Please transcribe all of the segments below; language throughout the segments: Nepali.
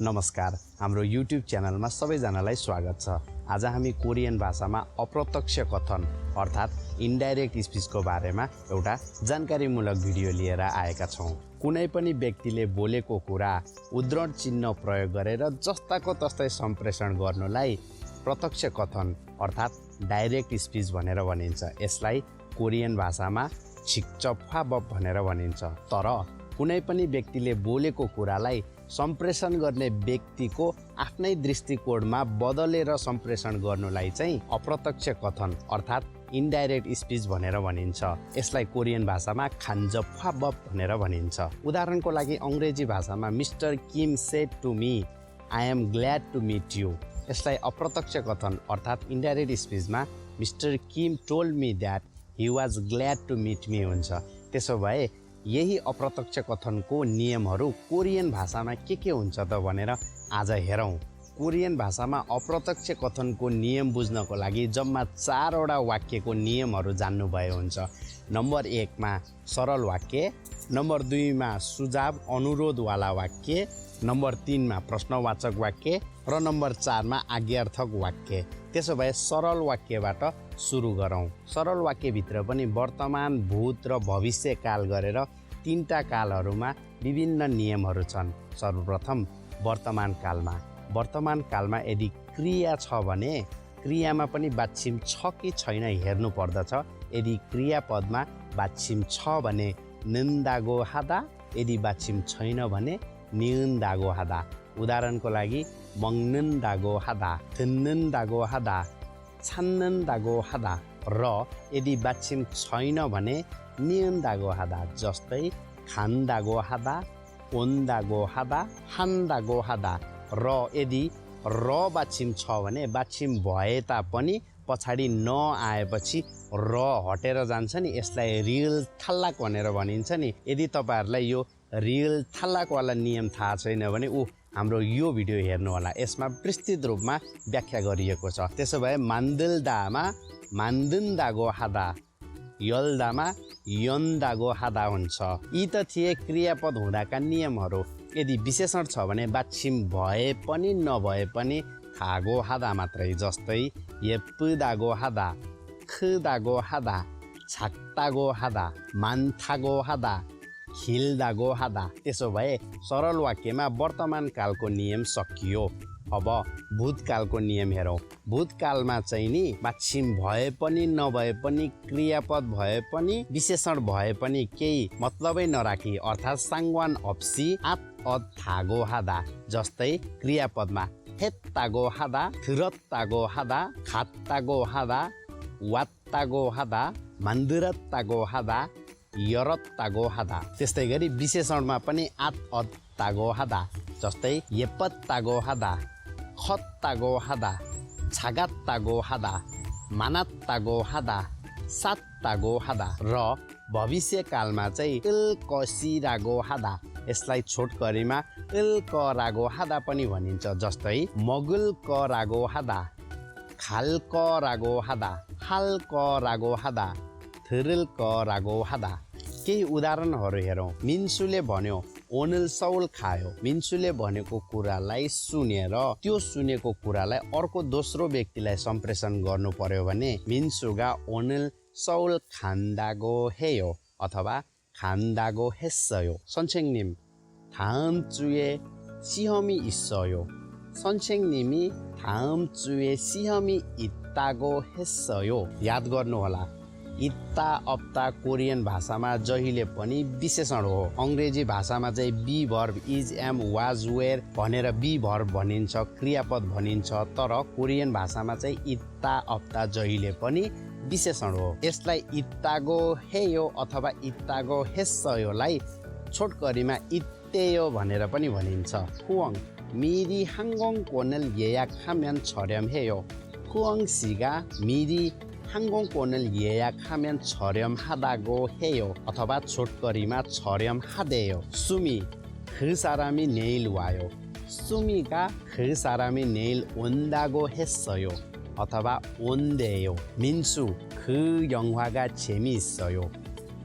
नमस्कार, हाम्रो YouTube च्यानलमा सबैजनालाई स्वागत छ। आज हामी कोरियन भाषामा अप्रत्यक्ष कथन अर्थात् इन्डाइरेक्ट स्पिचको बारेमा एउटा जानकारीमूलक भिडियो लिएर आएका छौँ। कुनै पनि व्यक्तिले बोलेको कुरा उद्धरण चिन्ह प्रयोग गरेर जस्ताको तस्तै सम्प्रेषण गर्नुलाई प्रत्यक्ष कथन अर्थात् डाइरेक्ट स्पिच भनेर भनिन्छ। यसलाई कोरियन भाषामा छिक्चफाबब भनेर भनिन्छ। तर कुनै पनि व्यक्तिले बोलेको कुरालाई सम्प्रेषण गर्ने व्यक्तिको आफ्नै दृष्टिकोणमा बदलेर सम्प्रेषण गर्नुलाई चाहिँ अप्रत्यक्ष कथन अर्थात् इन्डाइरेक्ट स्पिच भनेर भनिन्छ। यसलाई कोरियन भाषामा खान्जफाबब भनेर भनिन्छ। उदाहरणको लागि अङ्ग्रेजी भाषामा mister Kim said to me I am glad to meet you. यसलाई अप्रत्यक्ष कथन अर्थात् इन्डाइरेक्ट स्पिचमा mister Kim told me that he was glad to meet me हुन्छ। त्यसो भए यही अप्रत्यक्ष कथनको नियमहरू कोरियन भाषामा के हुन्छ त भनेर आज हेरौँ। कोरियन भाषामा अप्रत्यक्ष कथनको नियम बुझ्नको लागि जम्मा 4 वटा वाक्यको नियमहरू जान्नुभए हुन्छ। नम्बर 1 मा सरल वाक्य, नम्बर 2 मा सुझाव अनुरोधवाला वाक्य, नम्बर 3 मा प्रश्नवाचक वाक्य र नम्बर 4 मा आज्ञार्थक वाक्य। त्यसो भए सरल वाक्यबाट सुरु गरौँ। सरल वाक्यभित्र पनि वर्तमान, भूत र भविष्य काल गरेर 3टा कालहरूमा विभिन्न नियमहरू छन्। सर्वप्रथम वर्तमान कालमा। वर्तमान कालमा यदि क्रिया छ भने क्रियामा पनि वाच्यम छ कि छैन हेर्नु पर्दछ। यदि क्रियापदमा वाच्यम छ भने निन्दागो हादा, यदि वाच्यम छैन भने निन्दागो हादा। उदाहरणको लागि मङ्निन्दागो हादा, थिन्निन्दागो हादा, छान्निन्दागो हादा र यदि वाच्यम छैन भने निन्दागो हादा। जस्तै खान्दागो हादा, ओन्दागो हादा, हान्दागो हादा। र यदि र वाच्यम छ भने वाच्यम भए तापनि पछाडि न आएपछि र हटेर जान्छ नि, यसलाई रियल थाल्लाक भनेर भनिन्छ नि। यदि तपाईँहरूलाई यो रियल थाल्लाकवाला नियम थाहा छैन भने हाम्रो यो भिडियो हेर्नु होला। यसमा विस्तृत रूपमा व्याख्या गरिएको छ। त्यसो भए मान्दिल्दामा मान्दिन्दागो हादा, यल्दामा यन्दागो हादा हुन्छ। यी त थिए क्रियापद हुँदाका नियमहरू। यदि विशेषण छ भने वाच्यम भए पनि नभए पनि थागो हादा मात्रै। जस्तै येप्दागो हादा, खदागो हादा, छाक्तागो हादा, मान्थागो हादा, खिल्दागो हादा। त्यसो भए सरल वाक्यमा वर्तमान कालको नियम सकियो। अब भूतकालको नियम हेरौँ। भूतकालमा चाहिँ नि वाच्यम भए पनि नभए पनि क्रियापद भए पनि विशेषण भए पनि केही मतलबै नराखी अर्थात् साङ्वान अप्सी आत अद थागो हादा। जस्तै क्रियापदमा हेत्तागो हादा, थिरत्तागो हादा, खात्तागो हादा, वात्तागो हादा, मन्दिरत्तागो हादा, यरत्तागो हादा। त्यस्तै गरी विशेषणमा पनि आत अद तागो हादा। जस्तै येपत्तागो हादा, खत्तागो हादा, छागात्तागो हादा, मानात्तागो हादा, सात्तागो हादा। र भविष्यकालमा चाहिँ इल्कसिरागो हादा। यसलाई छोटकरीमा इल्करागो हादा पनि भनिन्छ। जस्तै मगुल्करागो हादा, खाल्करागो हादा, हाल्करागो हादा, थिरिल्करागो हादा। केही उदाहरणहरू हेरौँ। मिन्सुले भन्यो ओनिल सौल खायो। मिन्सुले भनेको कुरालाई सुनेर त्यो सुनेको कुरालाई अर्को दोस्रो व्यक्तिलाई सम्प्रेषण गर्नु पर्यो भने मिन्सुगा ओनिल सौल खान्दागो हेयो अथवा खान्दागो हेस्सयो। सन्छेङनिम थामचुए सिहमी इस्सयो, सन्छेङनिमी थामचुए सिहमी इत्तागो हेस्सयो। याद गर्नुहोला, इत्ता अप्ता कोरियन भाषामा जहिले पनि विशेषण हो। अङ्ग्रेजी भाषामा चाहिँ be verb is am was were भनेर बी भर्ब भनिन्छ, क्रियापद भनिन्छ। तर कोरियन भाषामा चाहिँ इत्ता अप्ता जहिले पनि विशेषण हो। यसलाई इत्तागो हेयो अथवा इत्तागो हेस्सयोलाई छोटकरीमा इत्तेयो भनेर पनि भनिन्छ। खुवाङ मिरी हाङ्गोङ कोनल येयाक हाम्यान छर्याम हेयो। खुवाङ सिगा मिरी हाङ्गोङ कोनल येयाक हाम्यान छर्याम हादागो हेयो अथवा छोटकरीमा छर्याम हादेयो। सुमी खसारामी नेइल वायो, सुमीका खसारामी नेइल ओन्दागो हेस्सयो अथवा ओन्देयो। मिन्सु खयङवागा छेमी इस्सयो,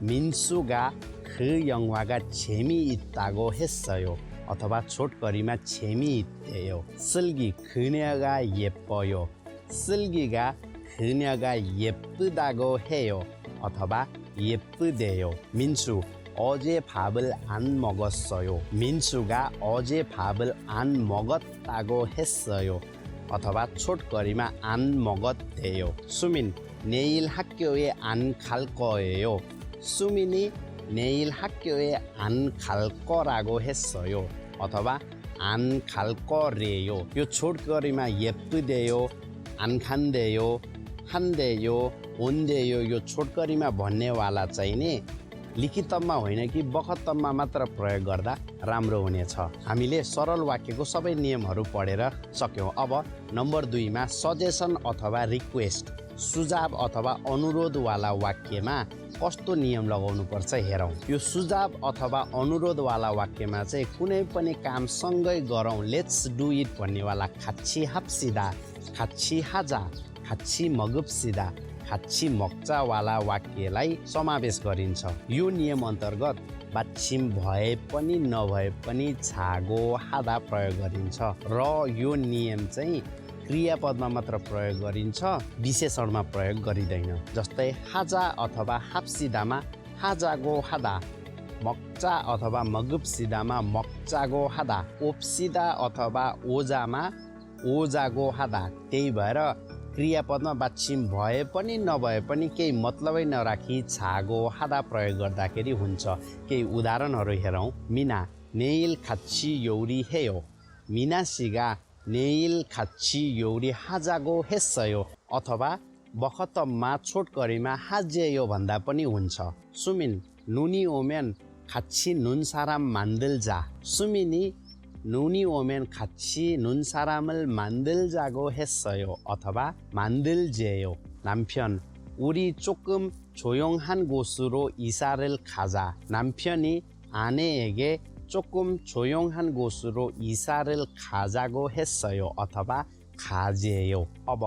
मिन्सुगा खयङवागा छेमी इत्तागो हेस्सयो। 어थवा छोटकरीमा 재미있대요. 슬기 그녀가 예뻐요. 슬기가 그녀가 예쁘다고 해요. 어থवा 예쁘대요. 민수 어제 밥을 안 먹었어요. 민수가 어제 밥을 안 먹었다고 했어요. 어থवा छोटकरीमा 안 먹었대요. 수민 내일 학교에 안 갈 거예요. 수민이 내일 학교에 안 갈 거라고 했어요. 어থवा 안 갈 거래요. 요 छोटकरीमा 예쁘대요, 안 간대요, 한대요, 온대요 यो छोटकरीमा भन्नेवाला चाहिँ नि लिखितमा होइन कि बखतमा मात्र प्रयोग गर्दा राम्रो हुनेछ। हामीले सरल वाक्यको सबै नियमहरू पढेर सक्यौं। अब नम्बर 2 मा सजेसन अथवा रिक्वेस्ट सुझाव अथवा अनुरोधवाला वाक्यमा कस्तो नियम लगाउनु पर्छ हेरौं। यो सुझाव अथवा अनुरोधवाला वाक्यमा चाहिँ कुनै पनि काम सँगै गरौँ, लेट्स डु इट भन्नेवाला 같이 합시다, 같이 하자, 같이 먹읍시다, 같이 먹자वाला वाक्यलाई समावेश गरिन्छ। यो नियम अन्तर्गत बाछिम भए पनि नभए पनि छागो हादा प्रयोग गरिन्छ र यो नियम चाहिँ क्रियापदमा मात्र प्रयोग गरिन्छ, विशेषणमा प्रयोग गरिँदैन। जस्तै हाजा अथवा हाप्सिदामा हाजागो हादा, मक्चा अथवा मगुप्सिदामा मक्चागो हादा, ओप्सिदा अथवा ओजामा ओजागो हादा। त्यही भएर क्रियापदमा बाछिम भए पनि नभए पनि केही मतलबै नराखी छागो हादा प्रयोग गर्दाखेरि हुन्छ। केही उदाहरणहरू हेरौँ। मिना ने일 같이 요리해요. मिना 씨가 ने일 같이 요리하자고 했어요. अथवा बखतमा छोटकरीमा हाजेयो भन्दा पनि हुन्छ। सुमिन नुनी 오면 같이 눈사람 만들자. 수민이 눈이 오면 같이 눈사람을 만들자고 했어요. 어থवा 만들재요. 남편 우리 조금 조용한 곳으로 이사를 가자. 남편이 아내에게 조금 조용한 곳으로 이사를 가자고 했어요. अथवा 가재요. अब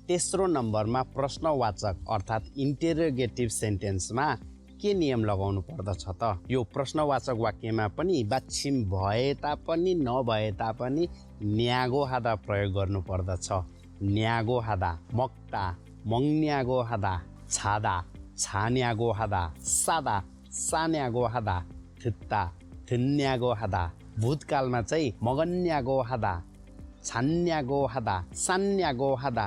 तेस्रो नम्बरमा प्रश्नवाचक अर्थात् इन्टेरोगेटिभ सेन्टेन्समा के नियम लगाउनु पर्दछ त? यो प्रश्नवाचक वाक्यमा पनि बाछिम भए तापनि नभए तापनि न्यागो हादा प्रयोग गर्नु पर्दछ। न्यागो हादा, मक्ता मङ्न्यागो हादा, छादा छान्यागो हादा, सादा सान्यागो हादा, थित्ता थिन्यागो हादा। भूतकालमा चाहिँ मगन्यागो हादा, छान्यागो हादा, सान्यागो हादा,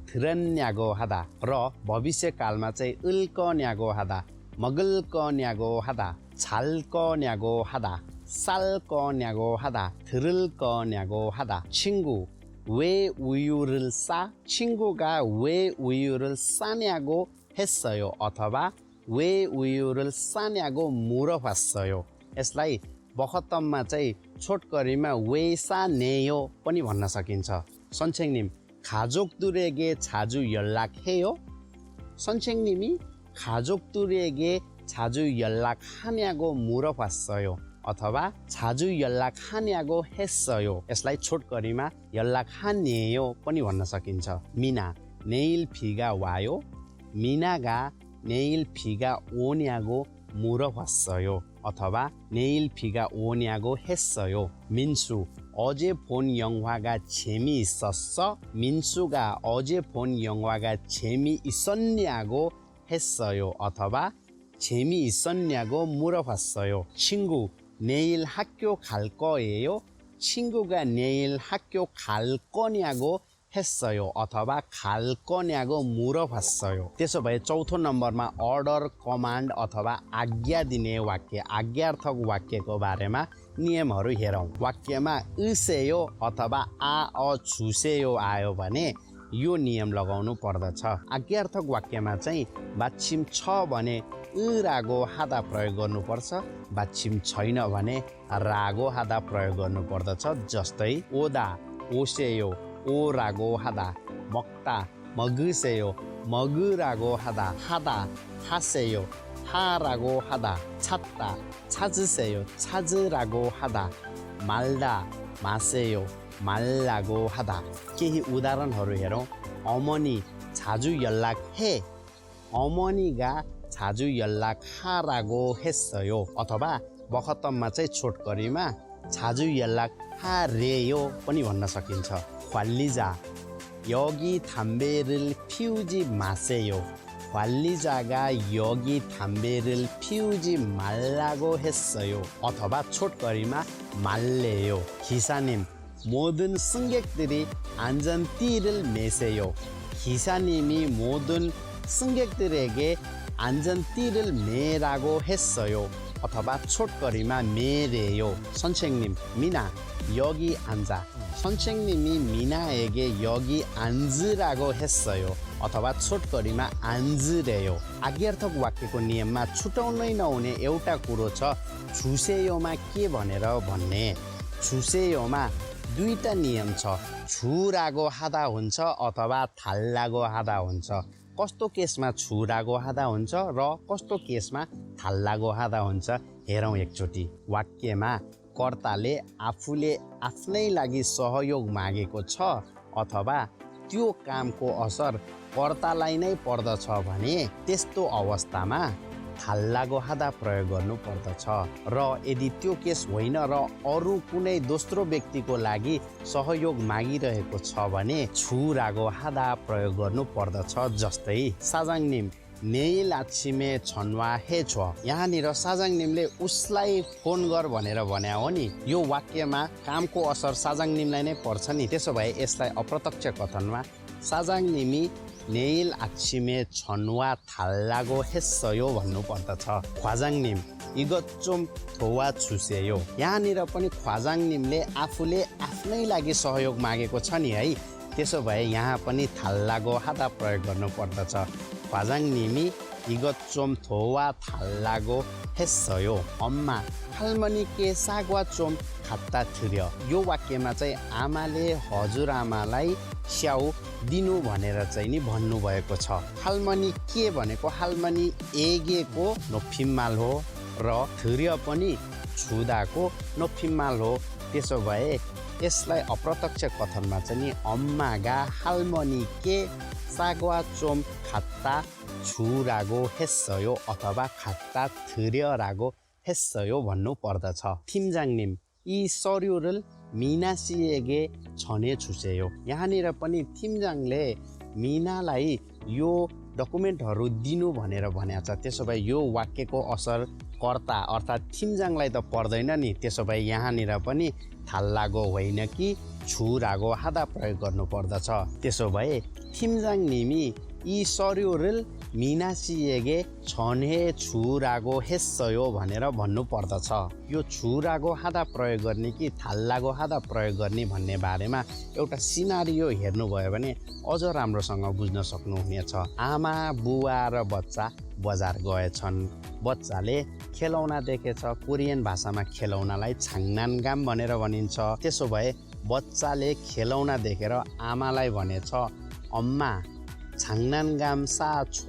थिरन्यागो हादा र भविष्यकालमा चाहिँ उल्कन्यागो हादा, मगल्कन्यागो हादा, छाल्कन्यागो हादा, 살거냐고 하다, 들을거냐고 하다. 친구 왜 우유를 싸? 친구가 왜 우유를 싸냐고 했어요. 어थवा 왜 우유를 싸냐고 물어봤어요. यसलाई बखतममा चाहिँ छोटकरीमा 왜 싸네요 पनि भन्न सकिन्छ। 선생님 가족들에게 자주 연락해요? 선생님이 가족들에게 자주 연락하냐고 물어봤어요. अथवा 자주 연락하냐고 했어요. यसलाई छोटकरीमा 연락하네요 पनि भन्न सकिन्छ। 미나 내일 비가 와요? 미나가 내일 비가 오냐고 물어봤어요. 어थवा 내일 비가 오냐고 했어요. 민수 어제 본 영화가 재미있었어? 민수가 어제 본 영화가 재미있었냐고 했어요. 어थवा 재미있었냐고 물어봤어요. 친구 내일 학교 갈 거예요? 친구가 내일 학교 갈 거냐고 했어요. अथवा 갈 거냐고 물어봤어요. त्यसो भए चौथो नम्बरमा अर्डर, कमान्ड अथवा आज्ञा दिने वाक्य, आज्ञार्थक वाक्यको बारेमा नियमहरू हेरौँ। वाक्यमा उसेयो अथवा छुसेयो आयो भने यो नियम लगाउनु पर्दछ। आज्ञार्थक वाक्यमा चाहिँ बाछिम छ भने रागो हादा प्रयोग गर्नुपर्छ, बाछिम छैन भने रागो हादा प्रयोग गर्नुपर्दछ। जस्तै ओदा ओसेयो ओरागो हादा, मक्ता मगुसेयो मगुरागो हादा, हादा हासेयो हारागो हादा, 찾다 찾으세요 찾으라고 하다, 말다 마세요 말라고 하다। केही उदाहरणहरू हेरौँ। 어머니 자주 연락해, 어머니가 자주 연락하라고 했어요। अथवा बखतममा चाहिँ छोटकरीमा छाजु यल्लाक हारेयो पनि भन्न सकिन्छ। ख्वाल्लिजा यगी थाम्बेरिल फ्युजी मासेयो ख्वाल्लिजागा यगी थाम्बेरिल फ्युजी माल्लागो हेस्सयो अथवा छोटकरीमा माल्लेयो। खिसानिम मोदुन सुङ्गेक्तिरी आन्जन तिरिल मेसेयो खिसानिमी मोदुन सुङ्गेक्तिरेगे आन्जन तिरिल मेरागो हेस्सयो अथवा छोटकरीमा मेरेयो। सन्सेङनिम मिना यगी आन्जा सन्सेङनिमी मिना एगे यगी आन्जिरागो हेस्सयो अथवा छोटकरीमा आन्जिरेयो। आज्ञार्थक वाक्यको नियममा छुटाउनै नहुने एउटा कुरो छ छुसेयोमा के भनेर भन्ने। छुसेयोमा दुईटा नियम छ, छुरागो हादा हुन्छ अथवा थाल्लागो हादा हुन्छ। कस्तो केसमा छुरागो हादा हुन्छ र कस्तो केसमा थाल्लागो हादा हुन्छ हेरौँ एकचोटि। वाक्यमा कर्ताले आफूले आफ्नै लागि सहयोग मागेको छ अथवा त्यो कामको असर कर्तालाई नै पर्दछ भने त्यस्तो अवस्थामा थाल्लागो हादा प्रयोग गर्नु पर्दछ। र यदि त्यो केस होइन र अरू कुनै दोस्रो व्यक्तिको लागि सहयोग मागिरहेको छ भने छुरागो हादा प्रयोग गर्नु पर्दछ। जस्तै साजाङनिम नेइल आछिमे छन्वा हे छ। यहाँनिर साजाङनिमले उसलाई फोन गर भनेर भन्या हो नि। यो वाक्यमा कामको असर साजाङनिमलाई नै पर्छ नि। त्यसो भए यसलाई अप्रत्यक्ष कथनमा साजाङनिमी नेइल आछिमे छन्वा थाल्लागो हेस्सयो भन्नु पर्दछ। ख्वाजाङनिम इगच्चोम थोवा छुसेयो। यहाँनिर पनि ख्वाजाङनिमले आफूले आफ्नै लागि सहयोग मागेको छ नि है। त्यसो भए यहाँ पनि थाल्लागो हादा प्रयोग गर्नु पर्दछ। ख्वाजाङनिमी इगच्चोम थोवा थाल्लागो हेस्सयो। अम्मा खालमनी के सागवा चोम खात्ता थिर्यो। यो वाक्यमा चाहिँ आमाले हजुरआमालाई स्याउ दिनु भनेर चाहिँ नि भन्नुभएको छ। हालमनी के भनेको हालमनी एगेको नोफिम्माल हो र थिर्यो पनि छुदाको नोफिम्माल हो। त्यसो भए यसलाई अप्रत्यक्ष कथनमा चाहिँ नि अम्मागा हालमनी के सागवा चोम खात्ता छुरागो हेस्सयो अथवा खात्ता थिर्यरागो हेस्सयो भन्नु पर्दछ। थिम्जाङनिम यी सर्युरल मिनासिएगे छने छुसेयो। यहाँनिर पनि थिम्जाङले मिनालाई यो डकुमेन्टहरू दिनु भनेर भनेको छ। त्यसो भए यो वाक्यको असर कर्ता अर्थात् थिम्जाङलाई त पर्दैन नि। त्यसो भए यहाँनिर पनि थाल्लागो होइन कि छुरागो हादा प्रयोग गर्नु पर्दछ। त्यसो भए थिम्जाङनिमी यी सर्युरल मिनासिएगे छने छुरागो हेस्सयो भनेर भन्नु पर्दछ। यो छुरागो हादा प्रयोग गर्ने कि थाल्लागो हादा प्रयोग गर्ने भन्ने बारेमा एउटा सिनारियो हेर्नुभयो भने अझ राम्रोसँग बुझ्न सक्नुहुनेछ। आमा बुवा र बच्चा बजार गएछन्। बच्चाले खेलौना देखेछ। कोरियन भाषामा खेलौनालाई छाङनानगाम भनेर भनिन्छ। त्यसो भए बच्चाले खेलौना देखेर आमालाई भनेछ अम्मा छाङनानगाम सा छ।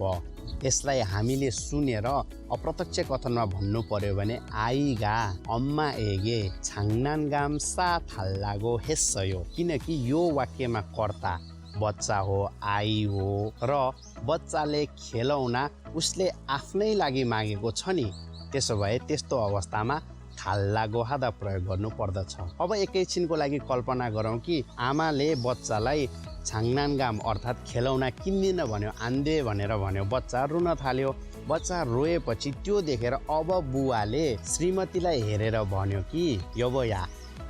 यसलाई हामीले सुनेर अप्रत्यक्ष कथनमा भन्नु पर्यो भने आइगा अम्मा एगे छाङनानगाम सा थाल्लागो हेस्सयो। किनकि यो वाक्यमा कर्ता बच्चा हो, आई हो र बच्चाले खेलौना उसले आफ्नै लागि मागेको छ नि। त्यसो भए त्यस्तो अवस्थामा थाल्लागो हादा प्रयोग गर्नु पर्दछ। अब एकैछिनको लागि कल्पना गरौँ कि आमाले बच्चालाई छाङनानगाम अर्थात् खेलौना किन्दिन भन्यो, आन्दे भनेर भन्यो। बच्चा रुन थाल्यो। बच्चा रोएपछि त्यो देखेर अब बुवाले श्रीमतीलाई हेरेर भन्यो कि यबया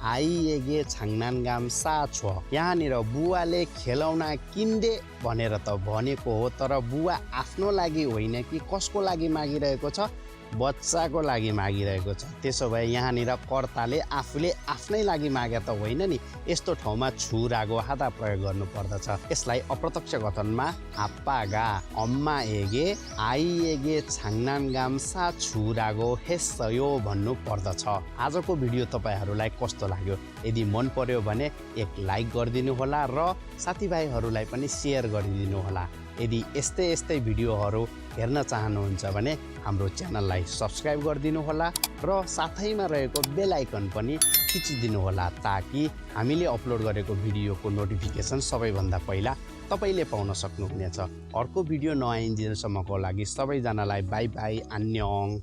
आइएगे छाङनानगाम सा छ। यहाँनिर बुवाले खेलौना किन्दे भनेर त भनेको हो, तर बुवा आफ्नो लागि होइन कि कसको लागि मागिरहेको छ? बच्चाको लागि मागिरहेको छ। त्यसो भए यहाँनिर कर्ताले आफूले आफ्नै लागि मागे त होइन नि। यस्तो ठाउँमा छुरागो हादा प्रयोग गर्नु पर्दछ। यसलाई अप्रत्यक्ष कथनमा आप्पागा अम्मा एगे आई एगे छाङनानगाम सा छुरागो हेस्सयो भन्नु पर्दछ। आजको भिडियो तपाईँहरूलाई कस्तो लाग्यो? यदि मन पर्यो भने एक लाइक गरिदिनु होला र साथीभाइहरूलाई पनि सेयर गरिदिनु होला। यदि यस्तै भिडियोहरू हेर्न चाहनुहुन्छ भने हाम्रो च्यानललाई सब्स्क्राइब गरिदिनु होला र साथैमा रहेको बेल आइकन पनि थिचिदिनु होला ताकि हामीले अपलोड गरेको भिडियोको नोटिफिकेसन सबैभन्दा पहिला तपाईँले पाउन सक्नुहुनेछ। अर्को भिडियो नआइन्जेलसम्मको लागि सबैजनालाई बाई बाई, अन्यङ।